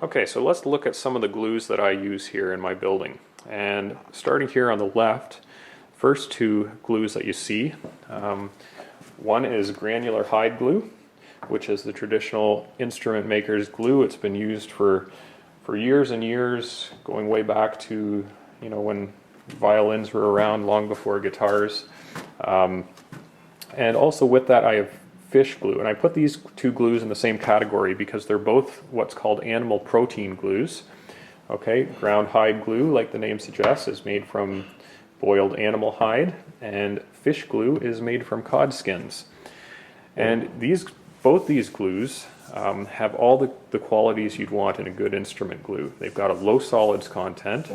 Okay, so let's look at some of the glues that I use here in my building. And starting here on the left, first two glues that you see, one is granular hide glue, which is the traditional instrument maker's glue. It's been used for years and years, going way back to, you know, when violins were around, long before guitars. And also with that I have fish glue, and I put these two glues in the same category because they're both what's called animal protein glues. Okay, ground hide glue, like the name suggests, is made from boiled animal hide, and fish glue is made from cod skins. And both these glues have all the qualities you'd want in a good instrument glue. They've got a low solids content,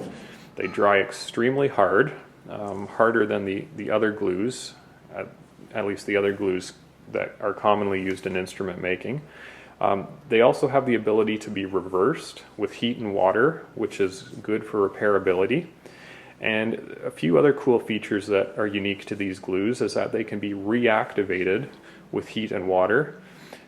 they dry extremely hard, harder than the other glues, at least the other glues that are commonly used in instrument making. They also have the ability to be reversed with heat and water, which is good for repairability. And a few other cool features that are unique to these glues is that they can be reactivated with heat and water.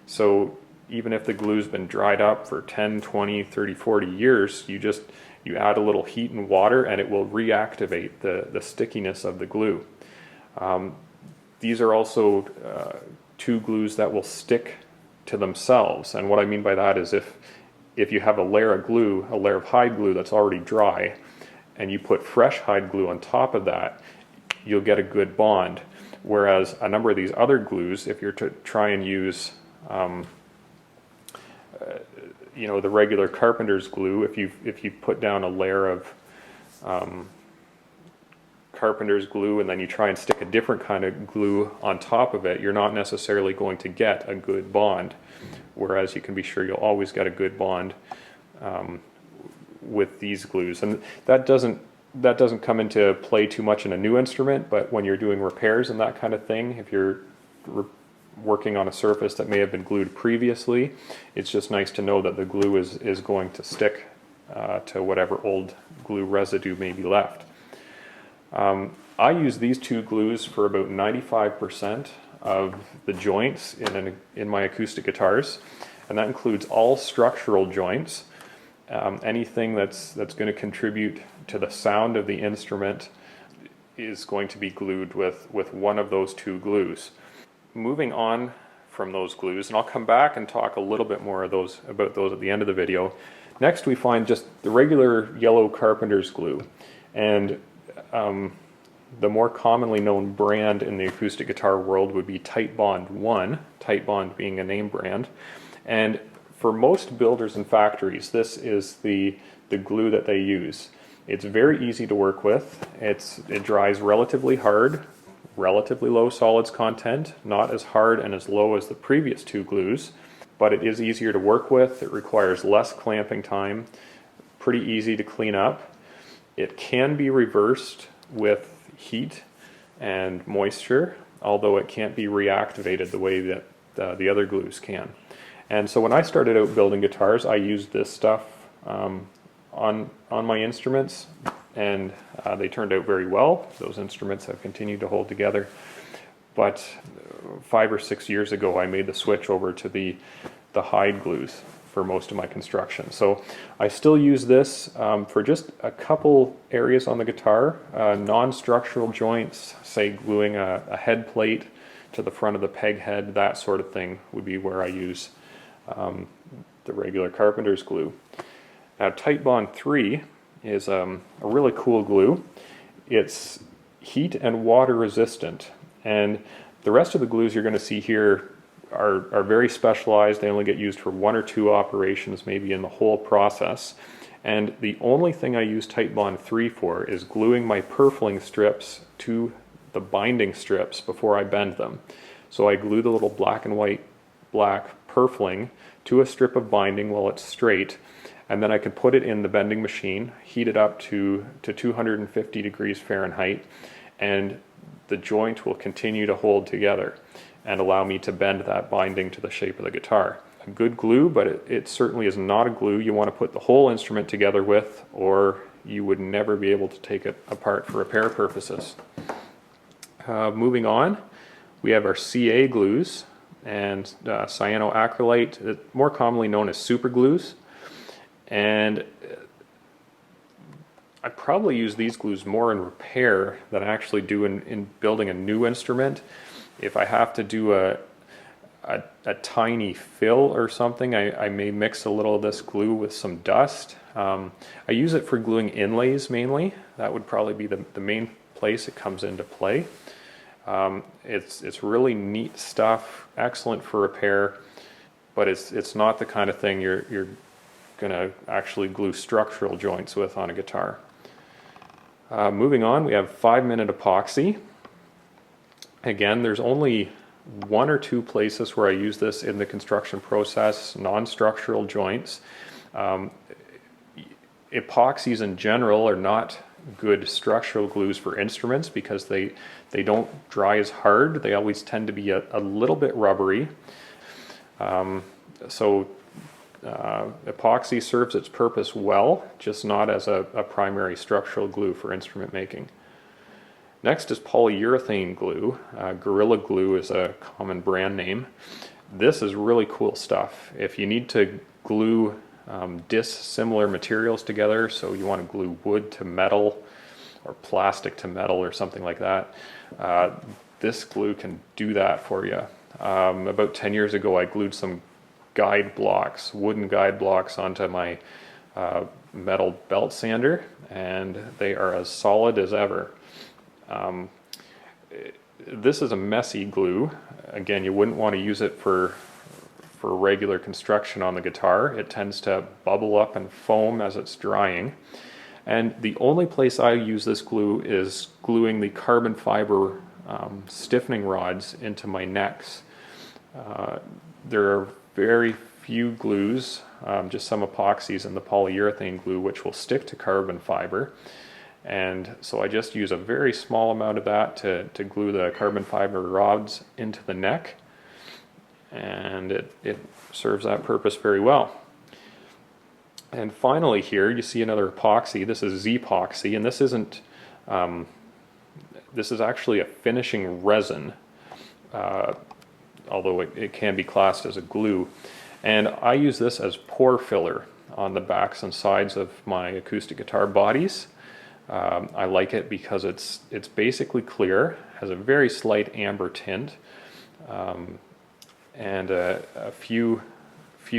So even if the glue's been dried up for 10, 20, 30, 40 years, you add a little heat and water and it will reactivate the stickiness of the glue. These are also two glues that will stick to themselves, and what I mean by that is if you have a layer of glue, a layer of hide glue that's already dry, and you put fresh hide glue on top of that, you'll get a good bond. Whereas a number of these other glues, if you're to try and use you know, the regular carpenter's glue, if you put down a layer of carpenter's glue and then you try and stick a different kind of glue on top of it, you're not necessarily going to get a good bond. Whereas you can be sure you'll always get a good bond with these glues. And that doesn't come into play too much in a new instrument, but when you're doing repairs and that kind of thing, if you're working on a surface that may have been glued previously, it's just nice to know that the glue is going to stick to whatever old glue residue may be left. I use these two glues for about 95% of the joints in my acoustic guitars, and that includes all structural joints. Anything that's going to contribute to the sound of the instrument is going to be glued with one of those two glues. Moving on from those glues, and I'll come back and talk a little bit more about those at the end of the video. Next we find just the regular yellow carpenter's glue, and the more commonly known brand in the acoustic guitar world would be Titebond 1, Titebond being a name brand. And for most builders and factories, this is the glue that they use. It's very easy to work with. It dries relatively hard, relatively low solids content, not as hard and as low as the previous two glues, but it is easier to work with. It requires less clamping time, pretty easy to clean up. It can be reversed with heat and moisture, although it can't be reactivated the way that the other glues can. And so when I started out building guitars, I used this stuff on my instruments, and they turned out very well. Those instruments have continued to hold together. But 5 or 6 years ago, I made the switch over to the hide glues for most of my construction. So I still use this for just a couple areas on the guitar, non-structural joints, say gluing a head plate to the front of the peg head, that sort of thing would be where I use the regular carpenter's glue. Now Titebond 3 is a really cool glue. It's heat and water resistant, and the rest of the glues you're going to see here are very specialized. They only get used for 1 or 2 operations, maybe in the whole process. And the only thing I use Titebond 3 for is gluing my purfling strips to the binding strips before I bend them. So I glue the little black and white black purfling to a strip of binding while it's straight, and then I can put it in the bending machine, heat it up to 250 degrees Fahrenheit, and the joint will continue to hold together and allow me to bend that binding to the shape of the guitar. A good glue, but it certainly is not a glue you want to put the whole instrument together with, or you would never be able to take it apart for repair purposes. Moving on, we have our CA glues and cyanoacrylate, more commonly known as super glues. And I probably use these glues more in repair than I actually do in building a new instrument. If I have to do a tiny fill or something, I may mix a little of this glue with some dust. I use it for gluing inlays mainly. That would probably be the main place it comes into play. It's really neat stuff, excellent for repair, but it's not the kind of thing you're gonna actually glue structural joints with on a guitar. Moving on, we have 5-minute epoxy. Again, there's only 1 or 2 places where I use this in the construction process, non-structural joints. Epoxies in general are not good structural glues for instruments because they don't dry as hard. They always tend to be a little bit rubbery. Epoxy serves its purpose well, just not as a primary structural glue for instrument making. Next is polyurethane glue. Gorilla Glue is a common brand name. This is really cool stuff. If you need to glue dissimilar materials together, so you want to glue wood to metal or plastic to metal or something like that, this glue can do that for you. About 10 years ago, I glued some guide blocks, wooden guide blocks, onto my metal belt sander, and they are as solid as ever. This is a messy glue. Again, you wouldn't want to use it for regular construction on the guitar. It tends to bubble up and foam as it's drying. And the only place I use this glue is gluing the carbon fiber stiffening rods into my necks. There are very few glues, just some epoxies and the polyurethane glue, which will stick to carbon fiber. And so I just use a very small amount of that to glue the carbon fiber rods into the neck, and it serves that purpose very well. And finally here you see another epoxy. This is Z-epoxy, and this isn't this is actually a finishing resin, although it can be classed as a glue. And I use this as pore filler on the backs and sides of my acoustic guitar bodies. I like it because it's basically clear, has a very slight amber tint, and a few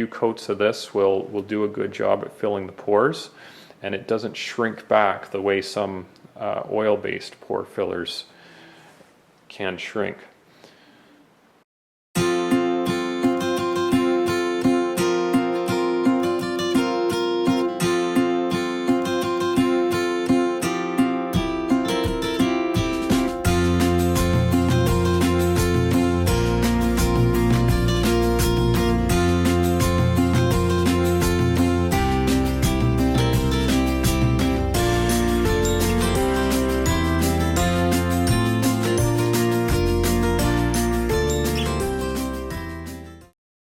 coats of this will do a good job at filling the pores, and it doesn't shrink back the way some oil-based pore fillers can shrink.